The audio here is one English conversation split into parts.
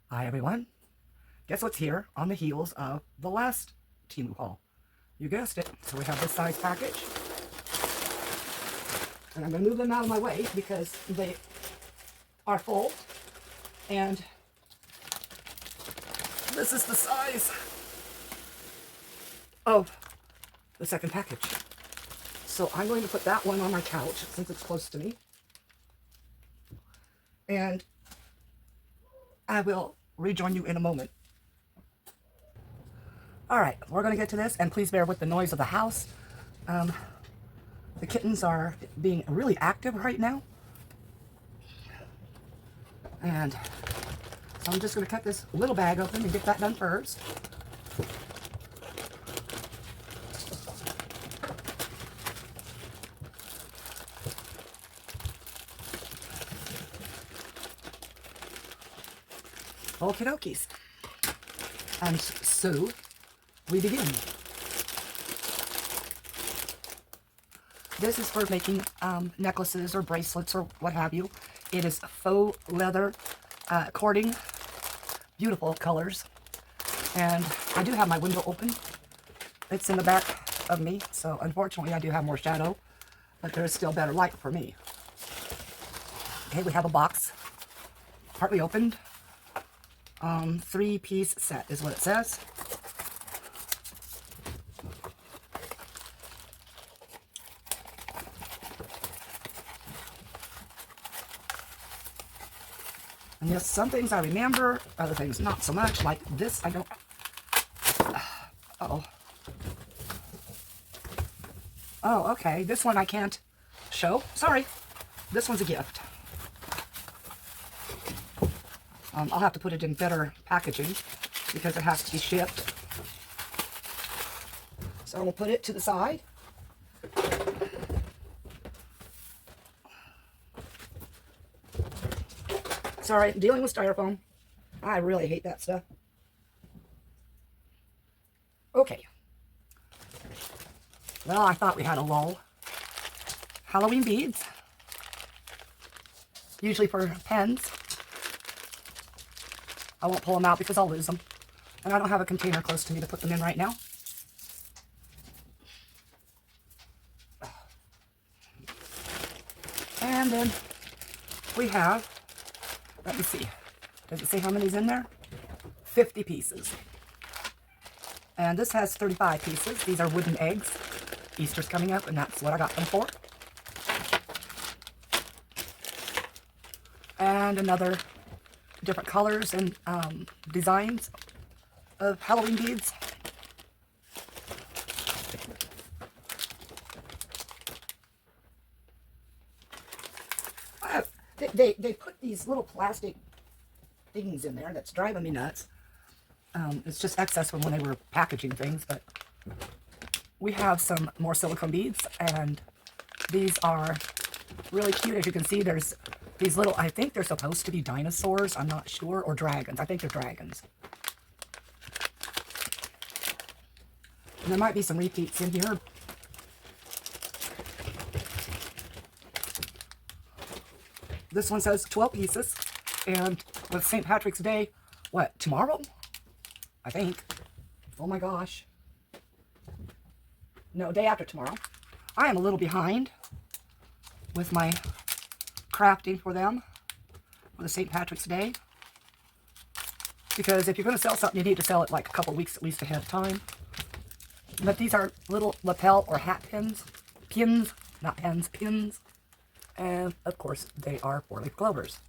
Hi everyone. Guess what's here on the heels of the last Temu haul? You guessed it. So we have this size package. And I'm going to move them out of my way because they are full. And this is the size of the second package. So I'm going to put that one on my couch since it's close to me. And I will rejoin you in a moment. All right, we're going to get to this, and please bear with the noise of the house. The kittens are being really active right now. And so I'm just going to cut this little bag open and get that done first. Okie dokies. And so we begin. This is for making necklaces or bracelets or what have you. It is faux leather cording, beautiful colors. And I do have my window open. It's in the back of me, so unfortunately I do have more shadow, but there's still better light for me. Okay, we have a box, partly opened. 3-piece set is what it says. And yes, some things I remember, other things not so much. Like this, I don't. Uh-oh. Oh, okay. This one I can't show. Sorry. This one's a gift. I'll have to put it in better packaging because it has to be shipped. So we'll put it to the side. Sorry, I'm dealing with styrofoam. I really hate that stuff. Okay. Well, I thought we had a lull. Halloween beads. Usually for pens. I won't pull them out because I'll lose them. And I don't have a container close to me to put them in right now. And then we have, let me see, does it say how many's in there? 50 pieces. And this has 35 pieces. These are wooden eggs. Easter's coming up, and that's what I got them for. And another different colors and designs of Halloween beads. They put these little plastic things in there that's driving me nuts. It's just excess from when they were packaging things, but we have some more silicone beads, and these are really cute. As you can see, there's these little, I think they're supposed to be dinosaurs, I'm not sure, or dragons. I think they're dragons. And there might be some repeats in here. This one says 12 pieces, and with St. Patrick's Day, what, tomorrow? I think. Oh my gosh. No, day after tomorrow. I am a little behind with my crafting for them for the St. Patrick's Day. Because if you're going to sell something, you need to sell it like a couple weeks at least ahead of time. But these are little lapel or hat pins. Pins, not pens, pins. And, of course, they are 4-leaf clovers.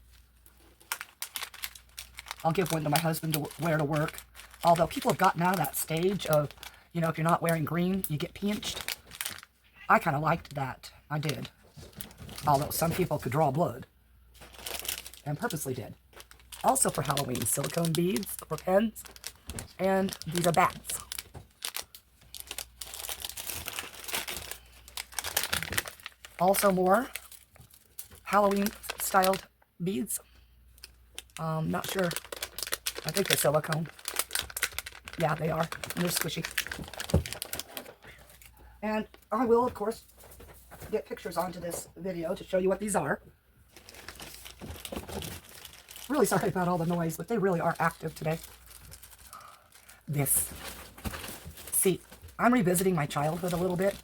I'll give one to my husband to wear to work. Although people have gotten out of that stage of, you know, if you're not wearing green, you get pinched. I kind of liked that. I did. Although some people could draw blood. And purposely did. Also for Halloween, silicone beads for pens. And these are bats. Also more Halloween-styled beads. Not sure. I think they're silicone. Yeah, they are. And they're squishy. And I will, of course, get pictures onto this video to show you what these are. Really sorry about all the noise, but they really are active today. This. See, I'm revisiting my childhood a little bit.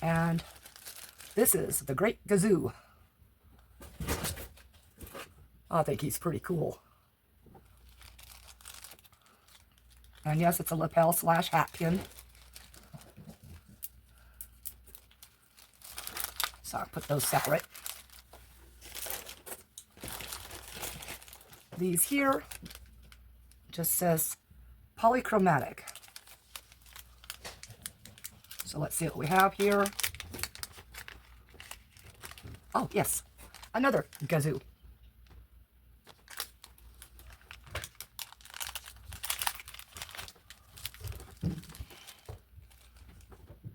And this is the Great Gazoo. I think he's pretty cool. And yes, it's a lapel / hat pin. So I'll put those separate. These here just says polychromatic. So let's see what we have here. Oh, yes, another Gazoo.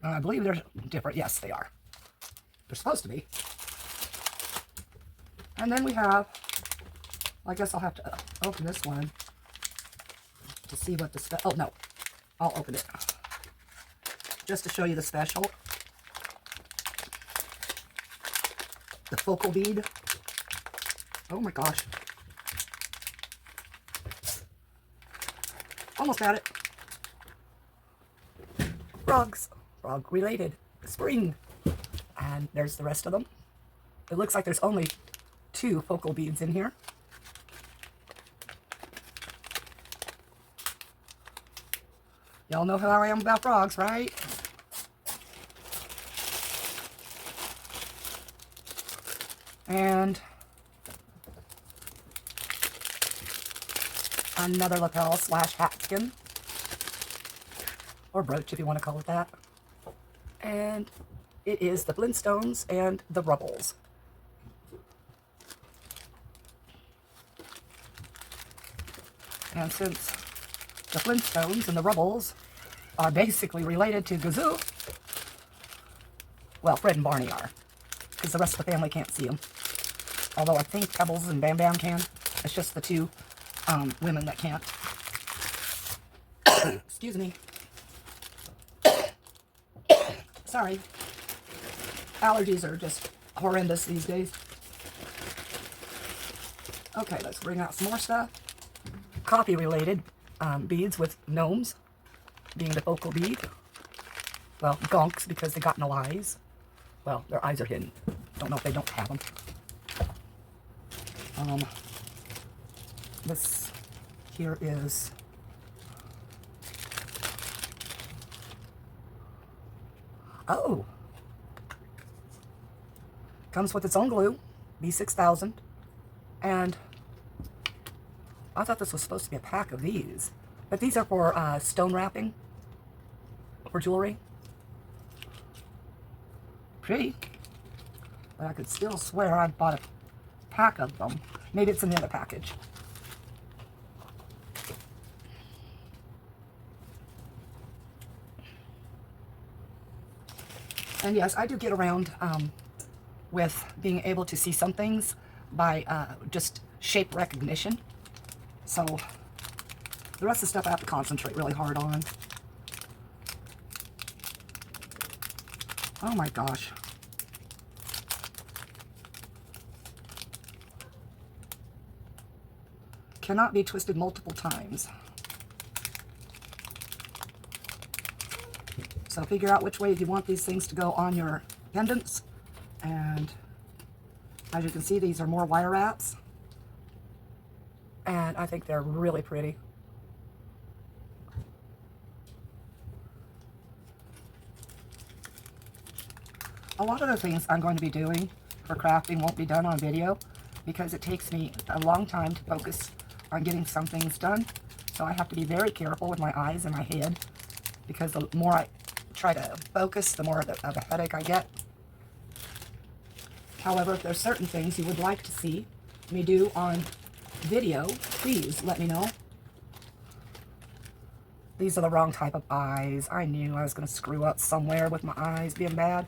I believe they're different. Yes, they are. They're supposed to be. And then we have, I guess I'll have to open this one to see what the oh, no. I'll open it. Just to show you the special. The focal bead. Oh my gosh. Almost had it. Frogs. Frog related. Spring. And there's the rest of them. It looks like there's only 2 focal beads in here. Y'all know how I am about frogs, right? And another lapel / hat pin. Or brooch, if you want to call it that. And it is the Flintstones and the Rubbles. And since the Flintstones and the Rubbles are basically related to Gazoo, well, Fred and Barney are, because the rest of the family can't see them. Although I think Pebbles and Bam Bam can. It's just the 2 women that can't. Excuse me. Sorry. Allergies are just horrendous these days. Okay, let's bring out some more stuff. Coffee related beads with gnomes being the focal bead. Well, gonks because they got no eyes. Well, their eyes are hidden. Don't know if they don't have them. This here is oh, comes with its own glue, B6000, and I thought this was supposed to be a pack of these, but these are for stone wrapping for jewelry. Pretty, but I could still swear I bought a pack of them. Maybe it's in the other package. And yes, I do get around with being able to see some things by just shape recognition. So the rest of the stuff I have to concentrate really hard on. Oh my gosh. Cannot be twisted multiple times. So figure out which way you want these things to go on your pendants. And as you can see, these are more wire wraps. And I think they're really pretty. A lot of the things I'm going to be doing for crafting won't be done on video because it takes me a long time to focus on getting some things done. So I have to be very careful with my eyes and my head because the more I try to focus, the more of a headache I get. However, if there's certain things you would like to see me do on video, please let me know. These are the wrong type of eyes. I knew I was going to screw up somewhere with my eyes being bad.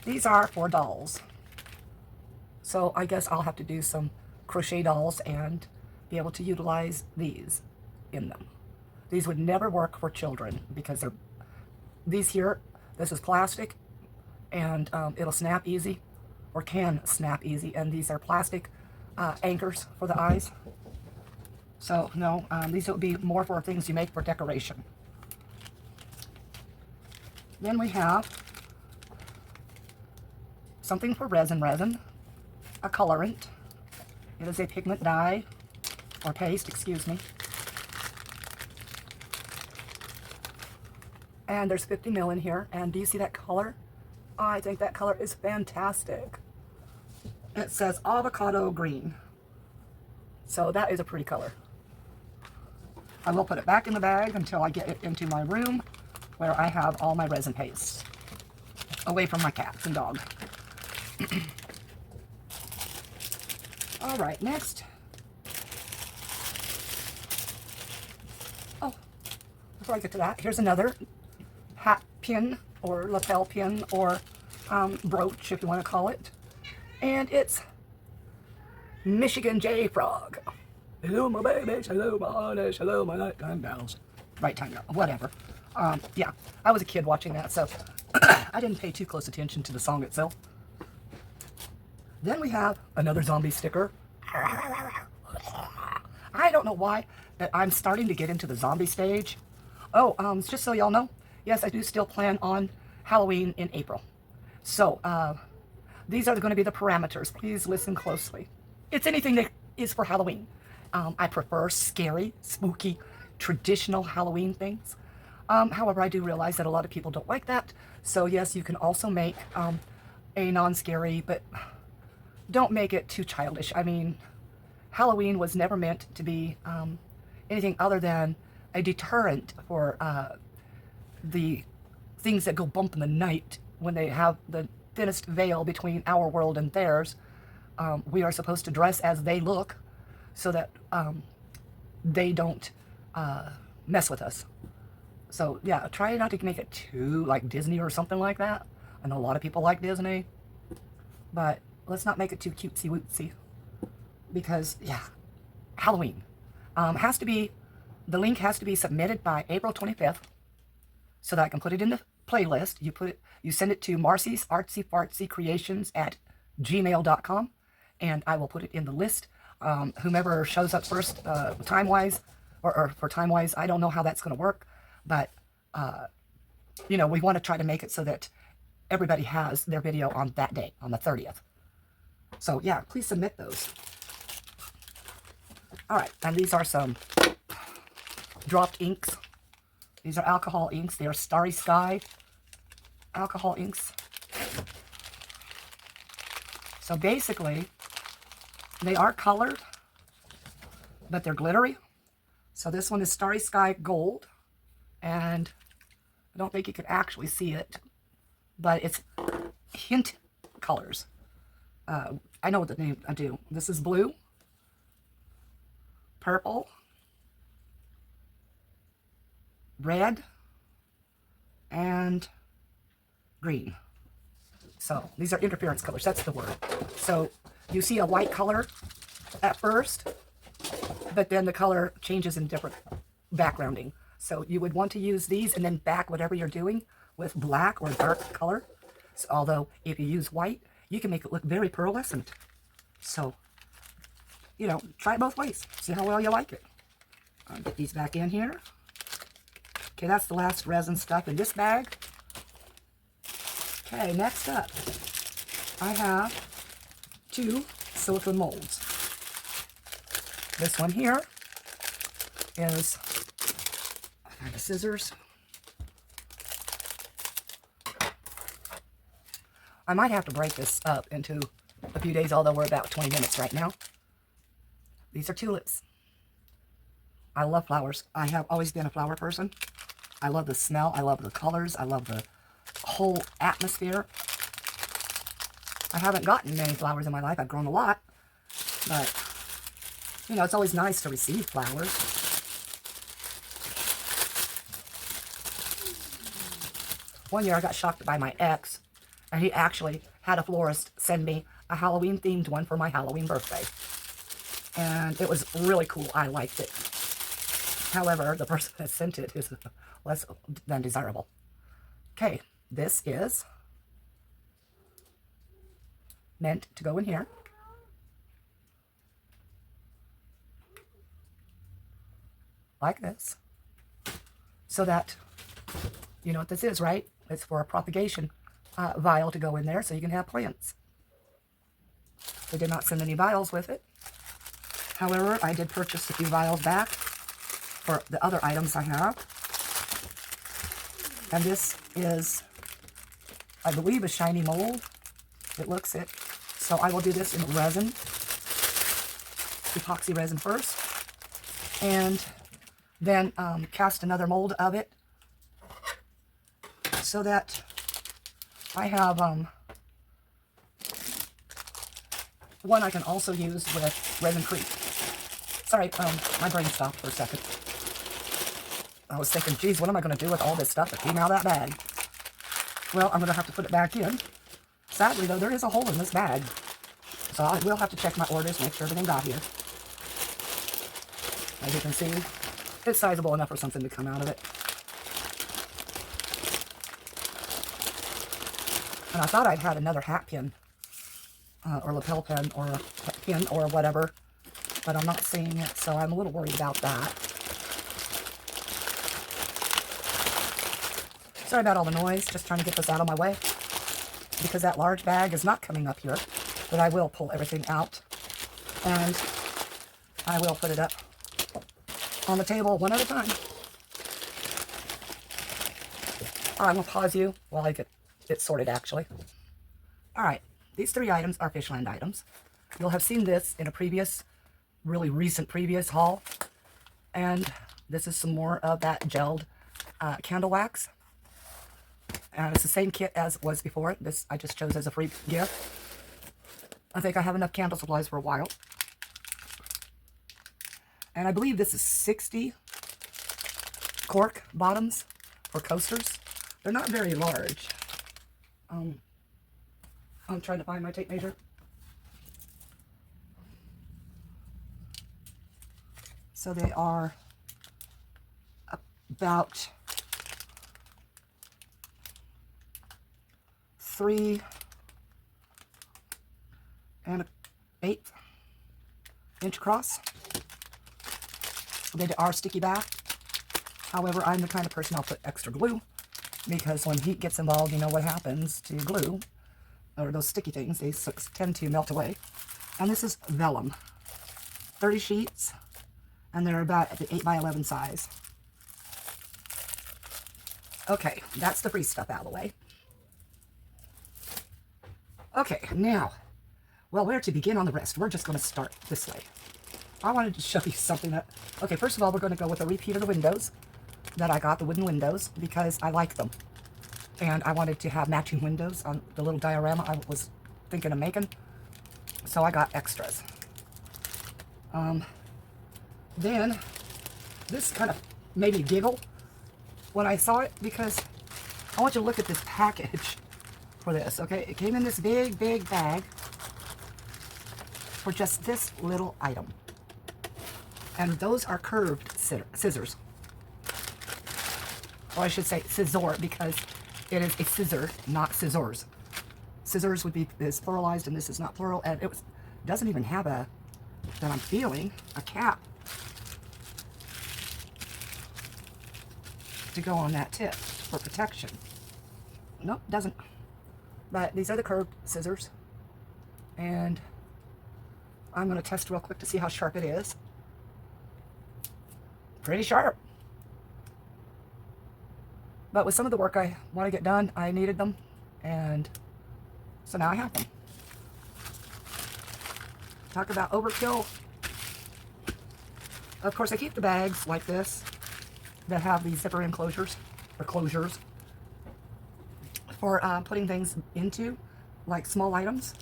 These are for dolls. So I guess I'll have to do some crochet dolls and be able to utilize these in them. These would never work for children because they're these here, this is plastic and it'll snap easy, or can snap easy, and these are plastic anchors for the eyes. So no, these would be more for things you make for decoration. Then we have something for resin, a colorant. It is a pigment dye, or paste, excuse me. And there's 50 ml in here, and do you see that color? I think that color is fantastic. It says avocado green. So that is a pretty color. I will put it back in the bag until I get it into my room where I have all my resin pastes, away from my cats and dog. All right, next. Oh, before I get to that, here's another hat pin or lapel pin or brooch, if you want to call it. And it's Michigan J Frog. Hello, my babies. Hello, my honest. Hello, my nighttime gals. Right time, whatever. Yeah, I was a kid watching that, so I didn't pay too close attention to the song itself. Then we have another zombie sticker. I don't know why, but I'm starting to get into the zombie stage. Oh, just so y'all know, yes, I do still plan on Halloween in April. So, these are going to be the parameters. Please listen closely. It's anything that is for Halloween. I prefer scary, spooky, traditional Halloween things. However, I do realize that a lot of people don't like that. So yes, you can also make a non-scary, but don't make it too childish. I mean, Halloween was never meant to be anything other than a deterrent for the things that go bump in the night when they have the thinnest veil between our world and theirs. We are supposed to dress as they look so that they don't mess with us. So yeah, try not to make it too like Disney or something like that. I know a lot of people like Disney, but let's not make it too cutesy wootsy, because yeah, Halloween has to be, the link has to be submitted by April 25th so that I can put it in the playlist. You send it to marcysartsyfartsycreations at gmail.com, and I will put it in the list. Whomever shows up first, time-wise, or for time-wise, I don't know how that's going to work, but, you know, we want to try to make it so that everybody has their video on that day, on the 30th. So, yeah, please submit those. All right, and these are some dropped inks. These are alcohol inks. They are Starry Sky alcohol inks. So basically, they are colored, but they're glittery. So this one is Starry Sky Gold, and I don't think you could actually see it, but it's hint colors. I know what the name I do. This is blue, purple, red, and green. So these are interference colors. That's the word. So you see a white color at first, but then the color changes in different backgrounding. So you would want to use these and then back whatever you're doing with black or dark color. So, although if you use white, you can make it look very pearlescent. So, you know, try it both ways. See how well you like it. I'll get these back in here. Okay, that's the last resin stuff in this bag. Okay, next up, I have 2 silicone molds. This one here is, I have the scissors. I might have to break this up into a few days, although we're about 20 minutes right now. These are tulips. I love flowers. I have always been a flower person. I love the smell. I love the colors. I love the whole atmosphere. I haven't gotten many flowers in my life. I've grown a lot, but you know, it's always nice to receive flowers. One year I got shocked by my ex, and he actually had a florist send me a Halloween themed one for my Halloween birthday. And it was really cool. I liked it. However, the person that sent it is less than desirable. Okay, this is meant to go in here. Like this. So that, you know what this is, right? It's for a propagation vial to go in there so you can have plants. They did not send any vials with it. However, I did purchase a few vials back for the other items I have. And this is, I believe, a shiny mold. It looks it. So I will do this in resin, epoxy resin first, and then cast another mold of it so that I have one I can also use with Resin Creek. Sorry, my brain stopped for a second. I was thinking, geez, what am I going to do with all this stuff that came out of that bag? Well, I'm going to have to put it back in. Sadly, though, there is a hole in this bag. So I will have to check my orders, make sure everything got here. As you can see, it's sizable enough for something to come out of it. And I thought I'd had another hat pin, or lapel pin, or a pin, or whatever, but I'm not seeing it, so I'm a little worried about that. Sorry about all the noise, just trying to get this out of my way, because that large bag is not coming up here, but I will pull everything out, and I will put it up on the table one at a time. I'm going to pause you while I get it sorted, actually. Alright, these three items are Fishland items. You'll have seen this in a previous, really recent previous haul, and this is some more of that gelled candle wax. And it's the same kit as was before. This I just chose as a free gift. I think I have enough candle supplies for a while. And I believe this is 60 cork bottoms for coasters. They're not very large. I'm trying to find my tape measure. So they are about 3 1/8 inch across. They are sticky back. However, I'm the kind of person I'll put extra glue, because when heat gets involved, you know what happens to glue, or those sticky things, they tend to melt away. And this is vellum. 30 sheets, and they're about at the 8x11 size. Okay, that's the free stuff out of the way. Okay, now, well, where to begin on the rest? We're just going to start this way. I wanted to show you something that, okay, first of all, we're going to go with a repeat of the windows that I got, the wooden windows, because I like them. And I wanted to have matching windows on the little diorama I was thinking of making. So I got extras. Then, this kind of made me giggle when I saw it, because I want you to look at this package for this, okay? It came in this big, big bag for just this little item. And those are curved scissors. Or I should say scissor, because it is a scissor, not scissors. Scissors would be is pluralized, and this is not plural. And it doesn't even have a, that I'm feeling, a cap to go on that tip for protection. Nope, doesn't. But these are the curved scissors. And I'm going to test real quick to see how sharp it is. Pretty sharp. But with some of the work I want to get done, I needed them, and so now I have them. Talk about overkill. Of course, I keep the bags like this that have these zipper enclosures, or closures, for putting things into, like small items,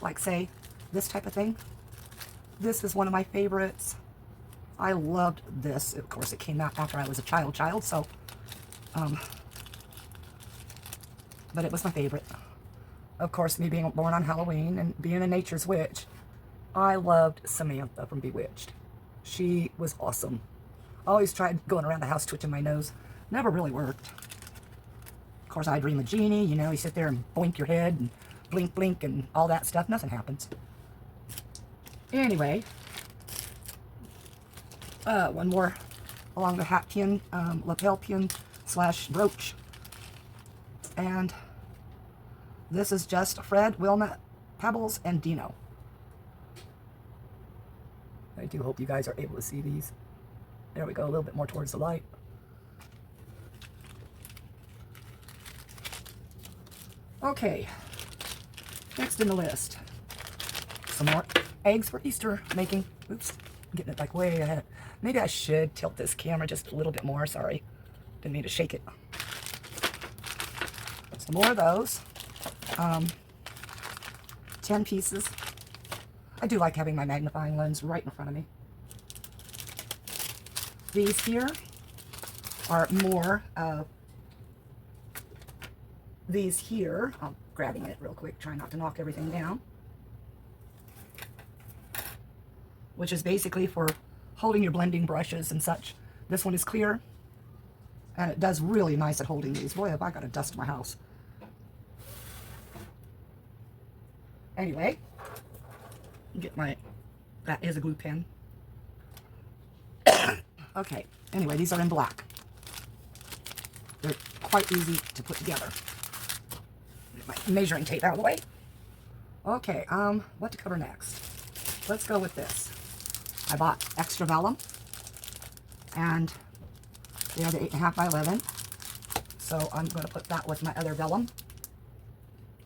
like say this type of thing. This is one of my favorites. I loved this. Of course, it came out after I was a child, so but it was my favorite. Of course, me being born on Halloween and being a nature's witch, I loved Samantha from Bewitched. She was awesome. I always tried going around the house twitching my nose. Never really worked. Of course, I Dream of Jeannie. You know, you sit there and boink your head and blink, blink, and all that stuff. Nothing happens. Anyway, one more along the hat pin, lapel pin / brooch. And this is just Fred, Wilma, Pebbles, and Dino. I do hope you guys are able to see these. There we go, a little bit more towards the light. Okay, next in the list, some more eggs for Easter making. Oops, I'm getting it like way ahead. Maybe I should tilt this camera just a little bit more, sorry. Didn't mean to shake it. Some more of those. 10 pieces. I do like having my magnifying lens right in front of me. These here are more of these here. I'm grabbing it real quick, trying not to knock everything down. Which is basically for holding your blending brushes and such. This one is clear, and it does really nice at holding these. Boy, have I got to dust my house. Anyway, get my, that is a glue pen. Okay, anyway, these are in black. They're quite easy to put together. Get my measuring tape out of the way. Okay, what to cover next? Let's go with this. I bought extra vellum, and they are the 8.5 by 11. So I'm going to put that with my other vellum.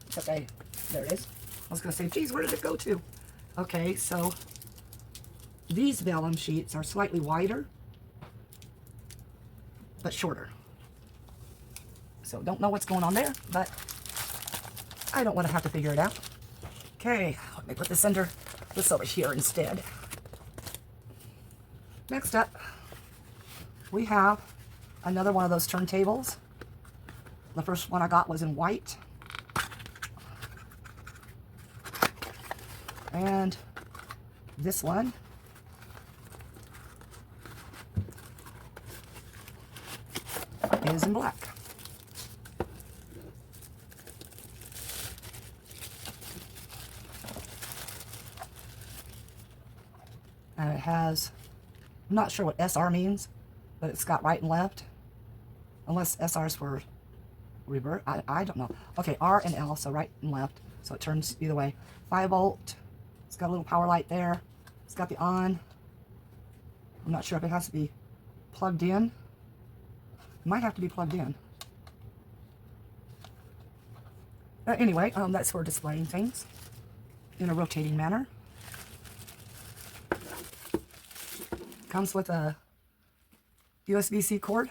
Except there it is. I was going to say, geez, where did it go to? Okay, so these vellum sheets are slightly wider, but shorter. So don't know what's going on there, but I don't want to have to figure it out. Okay, let me put this under this over here instead. Next up, we have another one of those turntables. The first one I got was in white. And this one is in black. And it has, I'm not sure what SR means, but it's got right and left. Unless SR is for revert, I don't know. Okay, R and L, so right and left. So it turns either way. 5 volt. It's got a little power light there. It's got the on. I'm not sure if it has to be plugged in. It might have to be plugged in. Anyway, that's for displaying things in a rotating manner. Comes with a USB-C cord.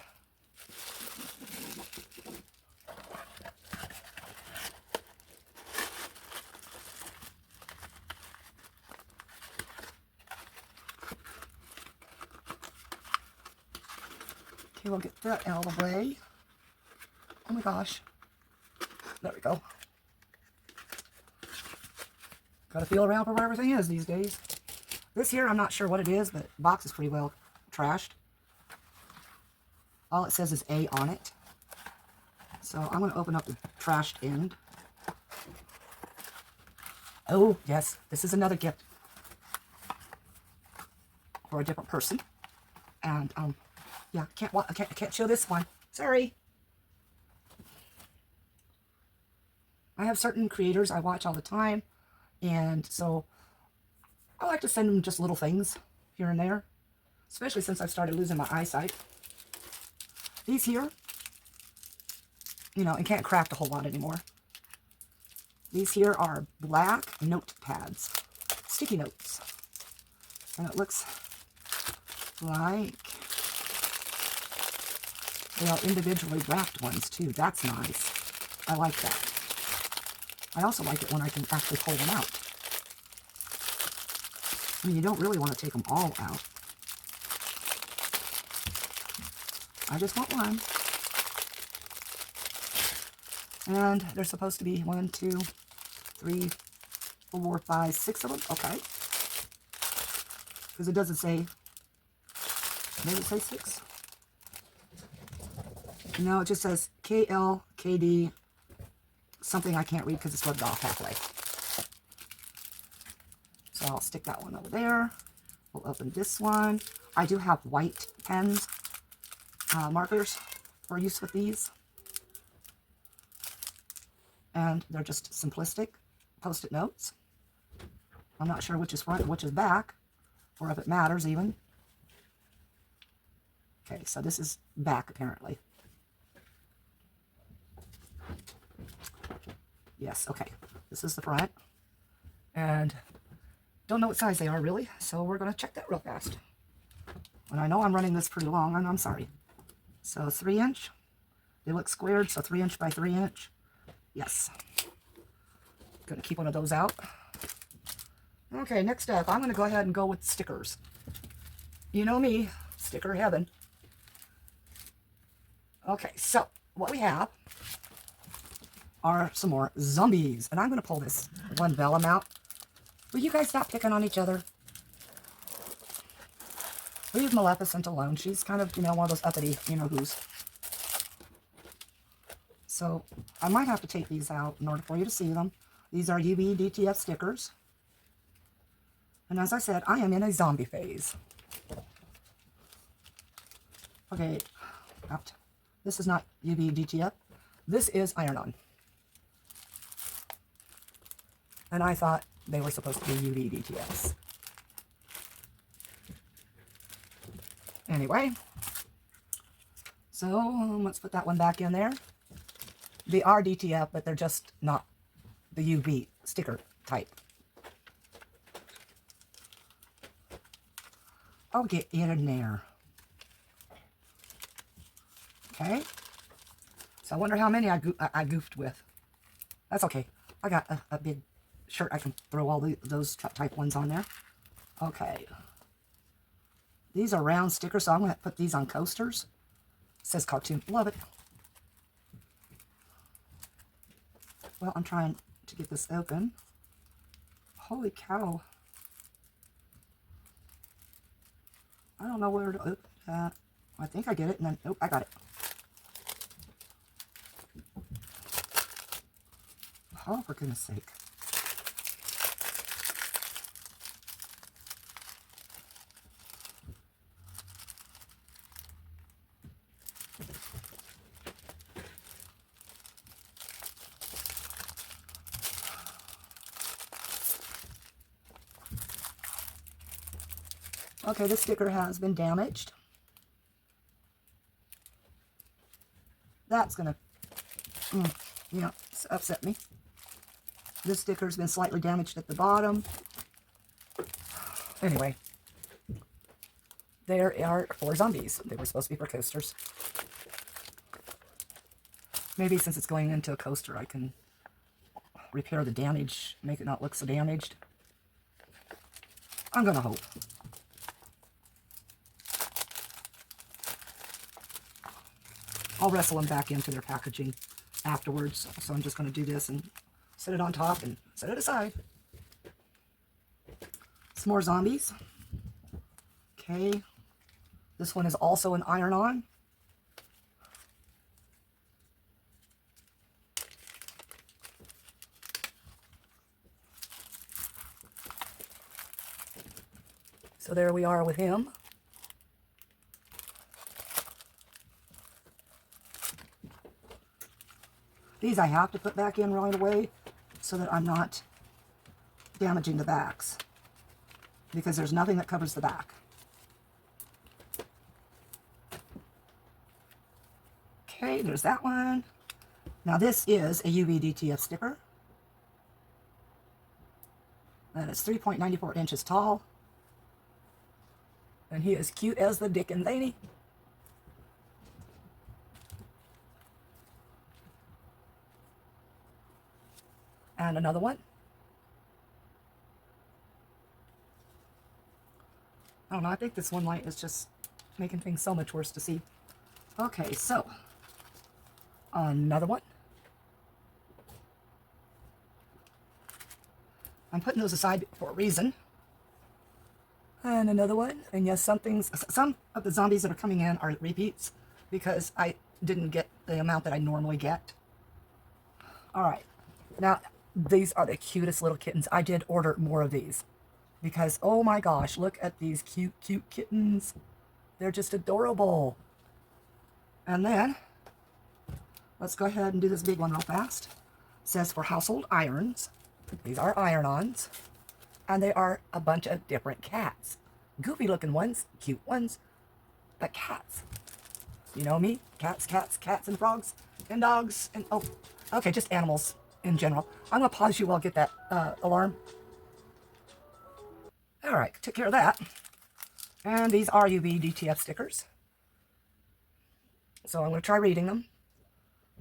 Okay, we'll get that out of the way. Oh my gosh. There we go. Gotta feel around for where everything is these days. This here, I'm not sure what it is, but the box is pretty well trashed. All it says is A on it. So I'm going to open up the trashed end. Oh, yes, this is another gift for a different person. And, yeah, I can't show this one. Sorry. I have certain creators I watch all the time, and so I like to send them just little things here and there, especially since I've started losing my eyesight. These here, you know, and can't craft a whole lot anymore. These here are black notepads, sticky notes, and it looks like they are individually wrapped ones too. That's nice. I like that. I also like it when I can actually pull them out. I mean, you don't really want to take them all out. I just want one. And there's supposed to be 1, 2, 3, 4, 5, 6 of them. Okay. Because it doesn't say, maybe it say 6? No, it just says KL, KD, something I can't read because it's rubbed off halfway. So I'll stick that one over there. We'll open this one. I do have white pens, markers for use with these. And they're just simplistic Post-it notes. I'm not sure which is front and which is back, or if it matters even. Okay, so this is back apparently. Yes, okay. This is the front. And don't know what size they are really, so we're going to check that real fast. And I know I'm running this pretty long, and I'm sorry. So 3 inch. They look squared, so 3 inch by 3 inch. Yes. Going to keep one of those out. Okay, next up, I'm going to go ahead and go with stickers. You know me, sticker heaven. Okay, so what we have are some more zombies. And I'm going to pull this one vellum out. Will you guys stop picking on each other? Leave Maleficent alone. She's kind of, you know, one of those uppity, you know who's. So I might have to take these out in order for you to see them. These are UV DTF stickers. And as I said, I am in a zombie phase. Okay, out. This is not UV DTF. This is iron-on. And I thought they were supposed to be UV DTFs. Anyway, so let's put that one back in there. They are DTF, but they're just not the UV sticker type. I'll get in there. Okay. So I wonder how many I goofed with. That's okay. I got a big shirt. I can throw all those type ones on there. Okay. These are round stickers, so I'm going to put these on coasters. It says cartoon. Love it. Well, I'm trying to get this open. Holy cow. I don't know where to open that. I think I get it, and then, nope, I got it. Oh, for goodness sake. Okay, this sticker has been damaged. That's gonna, yeah, upset me. This sticker's been slightly damaged at the bottom. Anyway, there are 4 zombies. They were supposed to be for coasters. Maybe since it's going into a coaster, I can repair the damage, make it not look so damaged. I'm gonna hope. I'll wrestle them back into their packaging afterwards. So I'm just going to do this and set it on top and set it aside. Some more zombies. Okay. This one is also an iron-on. So there we are with him. These I have to put back in right away so that I'm not damaging the backs, because there's nothing that covers the back. Okay, there's that one. Now this is a UV DTF sticker. And it's 3.94 inches tall. And he is cute as the dickens, ain't he? And another one. I don't know, I think this one light is just making things so much worse to see. Okay, so another one. I'm putting those aside for a reason. And another one. And yes, some of the zombies that are coming in are repeats because I didn't get the amount that I normally get. All right. Now, these are the cutest little kittens. I did order more of these because, oh my gosh, look at these cute, cute kittens. They're just adorable. And then, let's go ahead and do this big one real fast. It says for household irons. These are iron-ons. And they are a bunch of different cats. Goofy looking ones, cute ones, but cats. You know me? Cats, cats, cats and frogs and dogs and, oh, okay, just animals in general. I'm going to pause you while I get that alarm. All right, took care of that. And these are UV DTF stickers. So I'm going to try reading them.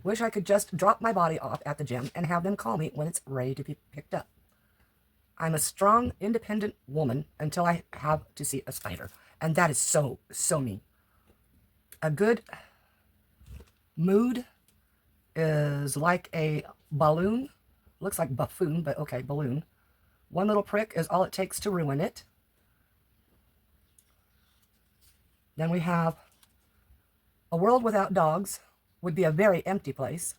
Wish I could just drop my body off at the gym and have them call me when it's ready to be picked up. I'm a strong, independent woman until I have to see a spider. And that is so, so me. A good mood is like a balloon. Looks like buffoon, but okay, balloon. One little prick is all it takes to ruin it. Then we have a world without dogs would be a very empty place.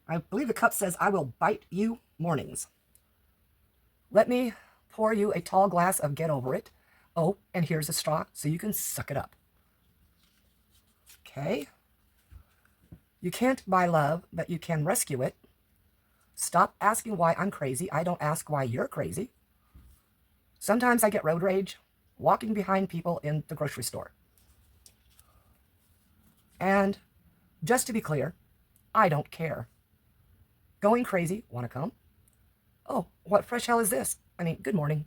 I believe the cup says, I will bite you mornings. Let me pour you a tall glass of get over it. Oh, and here's a straw so you can suck it up. Okay. You can't buy love, but you can rescue it. Stop asking why I'm crazy. I don't ask why you're crazy. Sometimes I get road rage walking behind people in the grocery store. And just to be clear, I don't care. Going crazy, want to come? Oh, what fresh hell is this? I mean, good morning.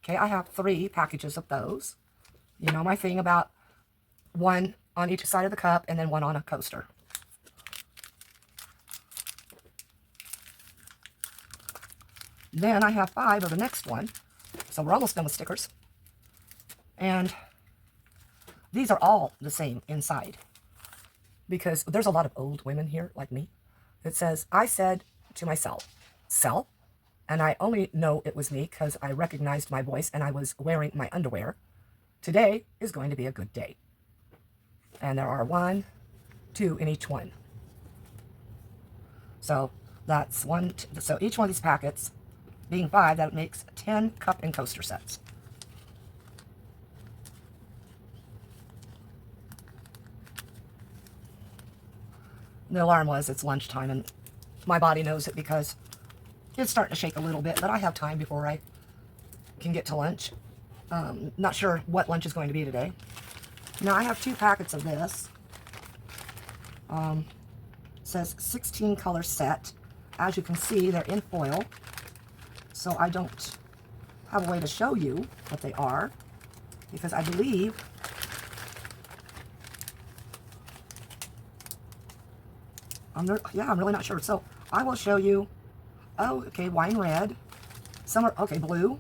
Okay, I have 3 packages of those. You know my thing about one on each side of the cup and then one on a coaster. Then I have 5 of the next one. So we're almost done with stickers. And these are all the same inside. Because there's a lot of old women here, like me. It says, I said to myself, self, and I only know it was me because I recognized my voice and I was wearing my underwear. Today is going to be a good day. And there are 1, 2 in each one. So that's so each one of these packets being 5, that makes 10 cup and coaster sets. The alarm was, it's lunchtime, and my body knows it because it's starting to shake a little bit, but I have time before I can get to lunch. Not sure what lunch is going to be today. Now I have 2 packets of this. It says 16 color set. As you can see, they're in foil, so I don't have a way to show you what they are, because I believe I'm really not sure. So I will show you. Oh, okay, wine red. Some are, okay, blue.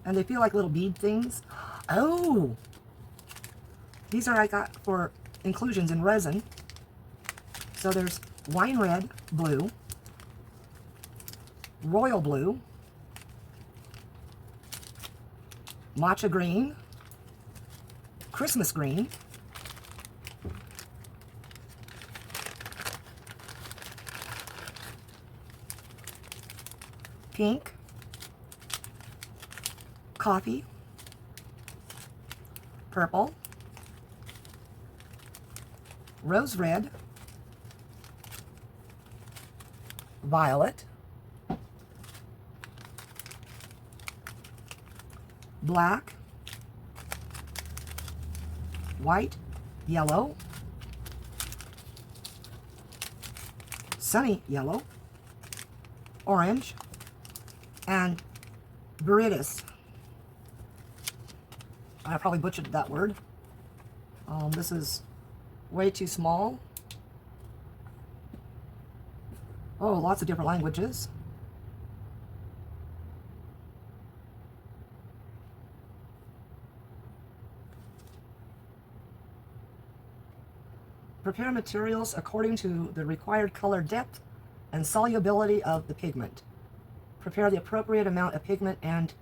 And they feel like little bead things. Oh! These are I got for inclusions in resin. So there's wine red, blue, royal blue, matcha green, Christmas green, pink, coffee, purple, rose red, violet, black, white, yellow, sunny yellow, orange, and viridis. I probably butchered that word. This is way too small. Oh, lots of different languages. Prepare materials according to the required color depth and solubility of the pigment. Prepare the appropriate amount of pigment and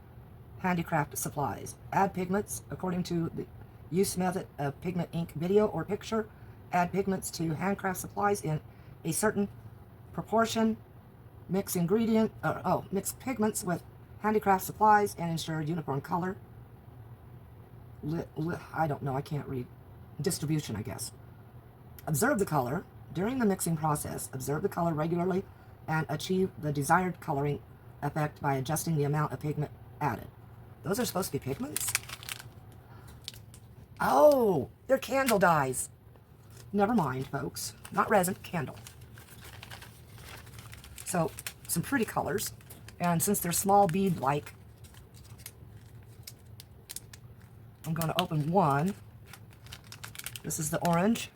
handicraft supplies. Add pigments according to the use method of pigment ink video or picture add pigments to handcraft supplies in a certain proportion, mix mix pigments with handicraft supplies and ensure uniform color. I don't know, I can't read. Distribution, I guess. Observe the color during the mixing process. Observe the color regularly and achieve the desired coloring effect by adjusting the amount of pigment added. Those are supposed to be pigments? Oh, they're candle dyes. Never mind, folks. Not resin, candle. So, some pretty colors. And since they're small bead-like, I'm going to open one. This is the orange.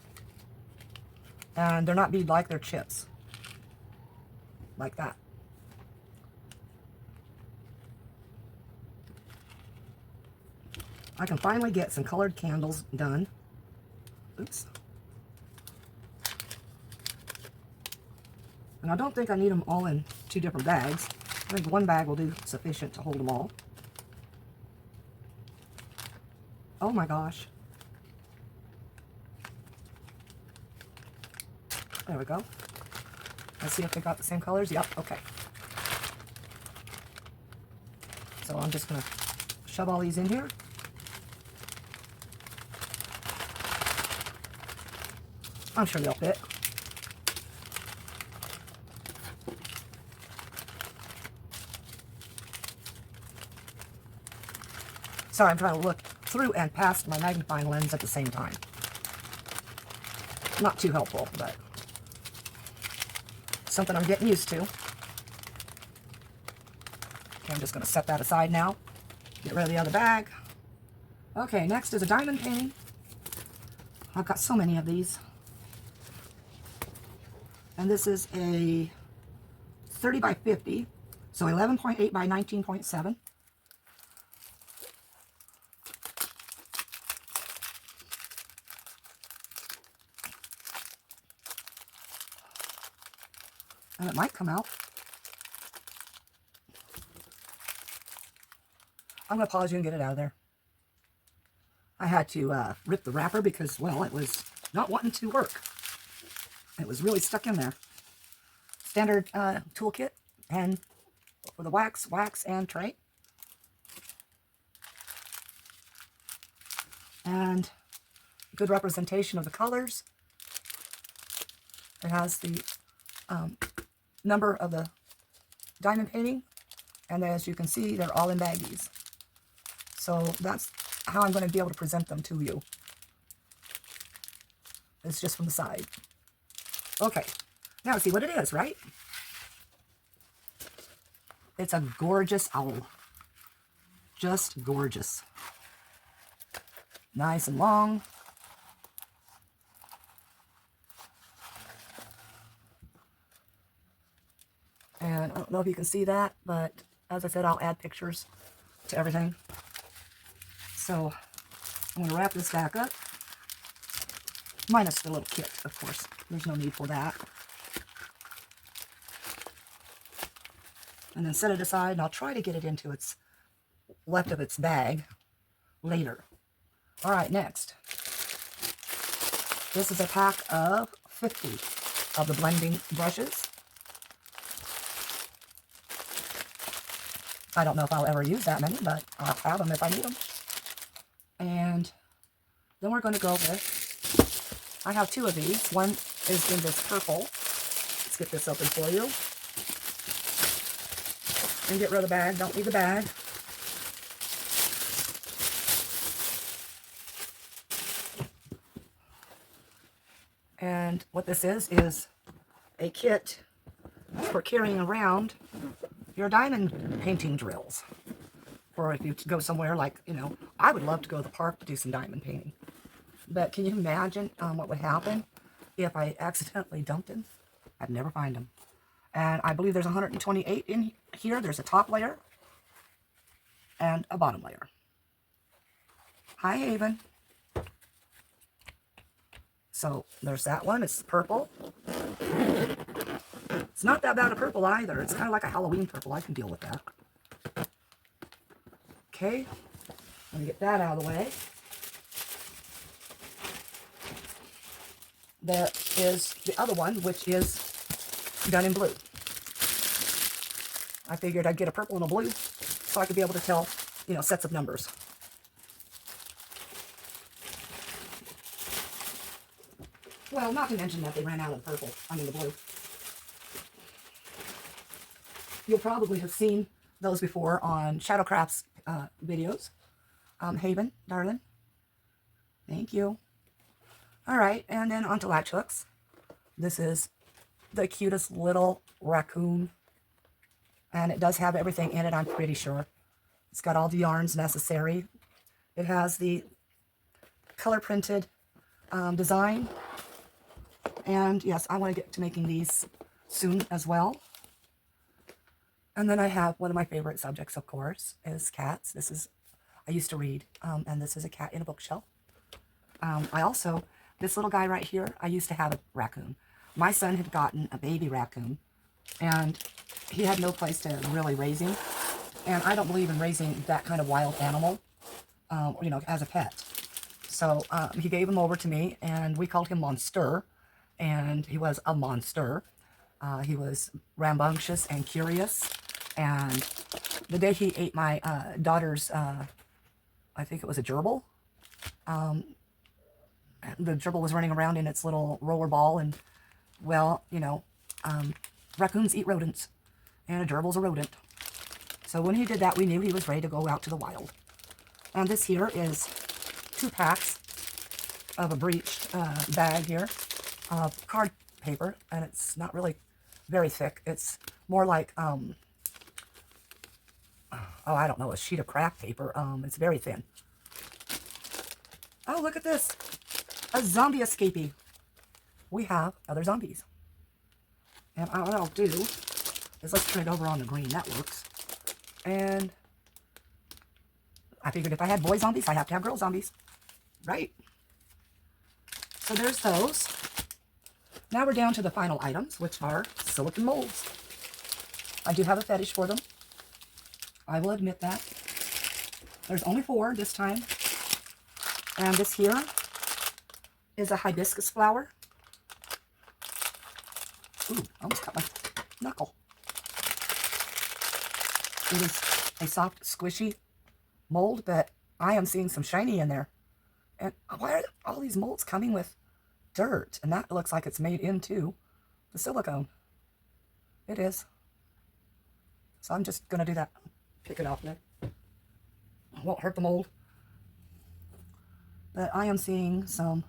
And they're not bead-like, they're chips. Like that. I can finally get some colored candles done. Oops. And I don't think I need them all in 2 different bags. I think one bag will do sufficient to hold them all. Oh my gosh. There we go. Let's see if they got the same colors. Yep, okay. So I'm just going to shove all these in here. I'm sure they'll fit. Sorry, I'm trying to look through and past my magnifying lens at the same time. Not too helpful, but something I'm getting used to. Okay, I'm just going to set that aside now. Get rid of the other bag. Okay, next is a diamond painting. I've got so many of these. And this is a 30 by 50, so 11.8 by 19.7. And it might come out. I'm going to pause you and get it out of there. I had to rip the wrapper because, well, it was not wanting to work. It was really stuck in there. Standard toolkit and for the wax and tray. And good representation of the colors. It has the number of the diamond painting, and as you can see, they're all in baggies. So that's how I'm going to be able to present them to you. It's just from the side. Okay, now see what it is, right? It's a gorgeous owl. Just gorgeous. Nice and long. And I don't know if you can see that, but as I said, I'll add pictures to everything. So I'm going to wrap this back up. Minus the little kit, of course. There's no need for that. And then set it aside, and I'll try to get it into its left of its bag later. All right, next. This is a pack of 50 of the blending brushes. I don't know if I'll ever use that many, but I'll have them if I need them. And then we're going to go with, I have 2 of these. One is in this purple. Let's get this open for you. And get rid of the bag. Don't need the bag. And what this is a kit for carrying around your diamond painting drills. Or if you go somewhere like, you know, I would love to go to the park to do some diamond painting. But can you imagine what would happen if I accidentally dumped them? I'd never find them. And I believe there's 128 in here. There's a top layer and a bottom layer. Hi, Haven. So there's that one. It's purple. It's not that bad a purple either. It's kind of like a Halloween purple. I can deal with that. Okay. Let me get that out of the way. there is the other one, which is done in blue. I figured I'd get a purple and a blue so I could be able to tell, you know, sets of numbers. Well, not to mention that they ran out of purple, the blue. You'll probably have seen those before on Shadowcraft's videos. Haven, darling. Thank you. All right, and then onto latch hooks. This is the cutest little raccoon. And it does have everything in it, I'm pretty sure. It's got all the yarns necessary. It has the color printed design. And yes, I want to get to making these soon as well. And then I have one of my favorite subjects, of course, is cats. This is, I used to read, and this is a cat in a bookshelf. I also, this little guy right here, I used to have a raccoon. My son had gotten a baby raccoon, and he had no place to really raise him. And I don't believe in raising that kind of wild animal, you know, as a pet. So he gave him over to me, and we called him Monster. And he was a monster. He was rambunctious and curious. And the day he ate my daughter's, I think it was a gerbil. The gerbil was running around in its little roller ball. And, well, you know, raccoons eat rodents. And a gerbil's a rodent. So when he did that, we knew he was ready to go out to the wild. And this here is 2 packs of a breached bag here of card paper, and it's not really very thick. It's more like, oh, I don't know, a sheet of craft paper. It's very thin. Oh, look at this. A zombie escapee. We have other zombies. And what I'll do is let's turn it over on the green. That works. And I figured if I had boy zombies, I have to have girl zombies. Right? So there's those. Now we're down to the final items, which are silicone molds. I do have a fetish for them. I will admit that. There's only 4 this time. And this here is a hibiscus flower. Ooh, I almost cut my knuckle. It is a soft, squishy mold, but I am seeing some shiny in there. And why are all these molds coming with dirt? And that looks like it's made into the silicone. It is. So I'm just going to do that. Pick it off there. Won't hurt the mold. But I am seeing some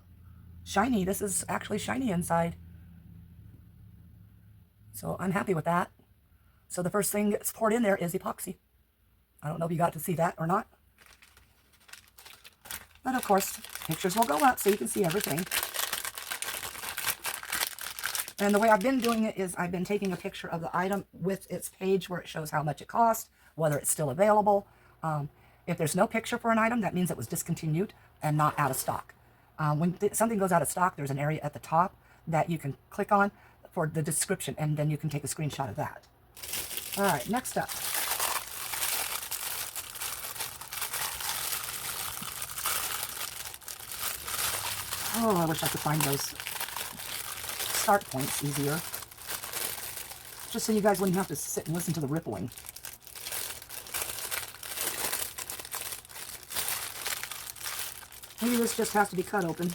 shiny. This is actually shiny inside. So I'm happy with that. So the first thing that's poured in there is epoxy. I don't know if you got to see that or not. But of course, pictures will go up so you can see everything. And the way I've been doing it is I've been taking a picture of the item with its page where it shows how much it cost, whether it's still available. If there's no picture for an item, that means it was discontinued and not out of stock. When something goes out of stock, there's an area at the top that you can click on for the description, and then you can take a screenshot of that. All right, next up. Oh, I wish I could find those start points easier. Just so you guys wouldn't have to sit and listen to the rippling. Maybe this just has to be cut open.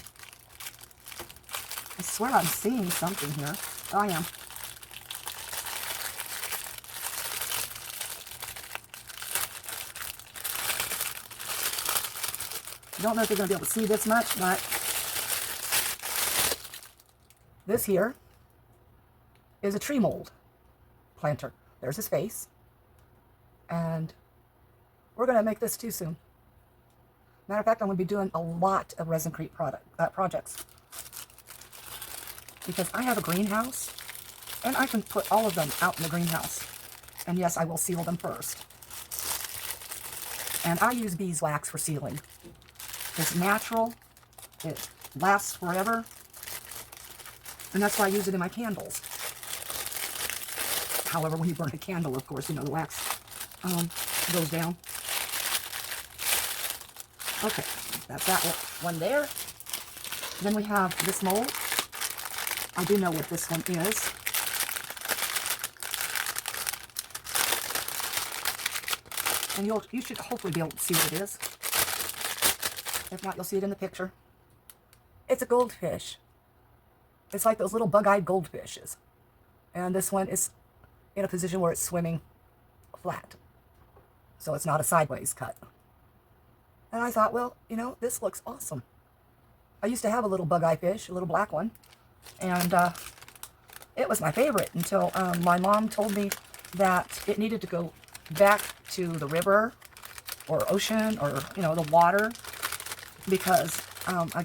I swear I'm seeing something here. Oh, I am. Don't know if you're going to be able to see this much, but this here is a tree mold planter. There's his face. And we're going to make this too soon. Matter of fact, I'm going to be doing a lot of resin-crete projects. Because I have a greenhouse, and I can put all of them out in the greenhouse. And yes, I will seal them first. And I use beeswax for sealing. It's natural. It lasts forever. And that's why I use it in my candles. However, when you burn a candle, of course, you know, the wax goes down. Okay, that's that one there. Then we have this mold. I do know what this one is. And you should hopefully be able to see what it is. If not, you'll see it in the picture. It's a goldfish. It's like those little bug-eyed goldfishes. And this one is in a position where it's swimming flat. So it's not a sideways cut. And I thought, well, you know, this looks awesome. I used to have a little bug-eye fish, a little black one. And it was my favorite until my mom told me that it needed to go back to the river or ocean or, you know, the water, because I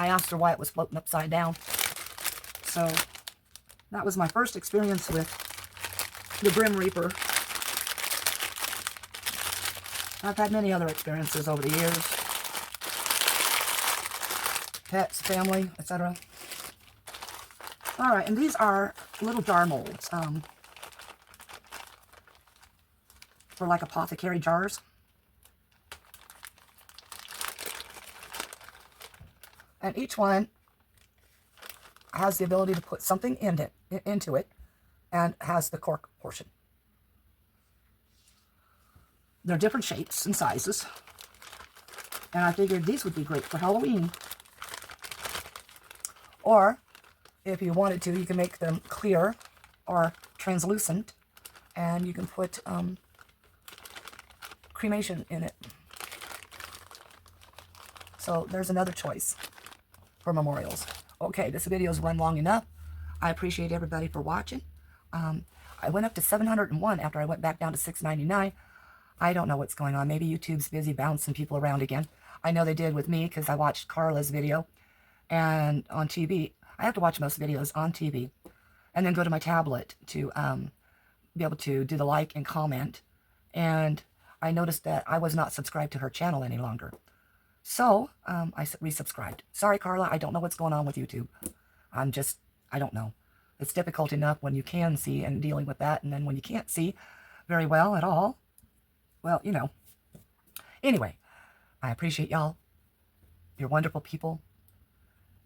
asked her why it was floating upside down. So that was my first experience with the Grim Reaper. I've had many other experiences over the years. Pets, family, etc. All right, and these are little jar molds for like apothecary jars. And each one has the ability to put something into it, and has the cork portion. They're different shapes and sizes. And I figured these would be great for Halloween. Or, if you wanted to, you can make them clear or translucent, and you can put cremation in it. So there's another choice for memorials. Okay, this video's run long enough. I appreciate everybody for watching. I went up to 701 after I went back down to 699. I don't know what's going on. Maybe YouTube's busy bouncing people around again. I know they did with me because I watched Carla's video and on TV. I have to watch most videos on TV and then go to my tablet to be able to do the like and comment. And I noticed that I was not subscribed to her channel any longer. So I resubscribed. Sorry, Carla, I don't know what's going on with YouTube. I don't know. It's difficult enough when you can see and dealing with that, and then when you can't see very well at all, well, you know. Anyway, I appreciate y'all. You're wonderful people.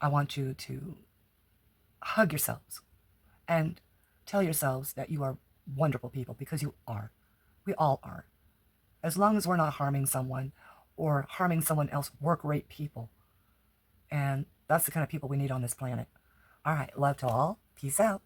I want you to hug yourselves and tell yourselves that you are wonderful people, because you are. We all are. As long as we're not harming someone or harming someone else, we're great people. And that's the kind of people we need on this planet. All right, love to all. Peace out.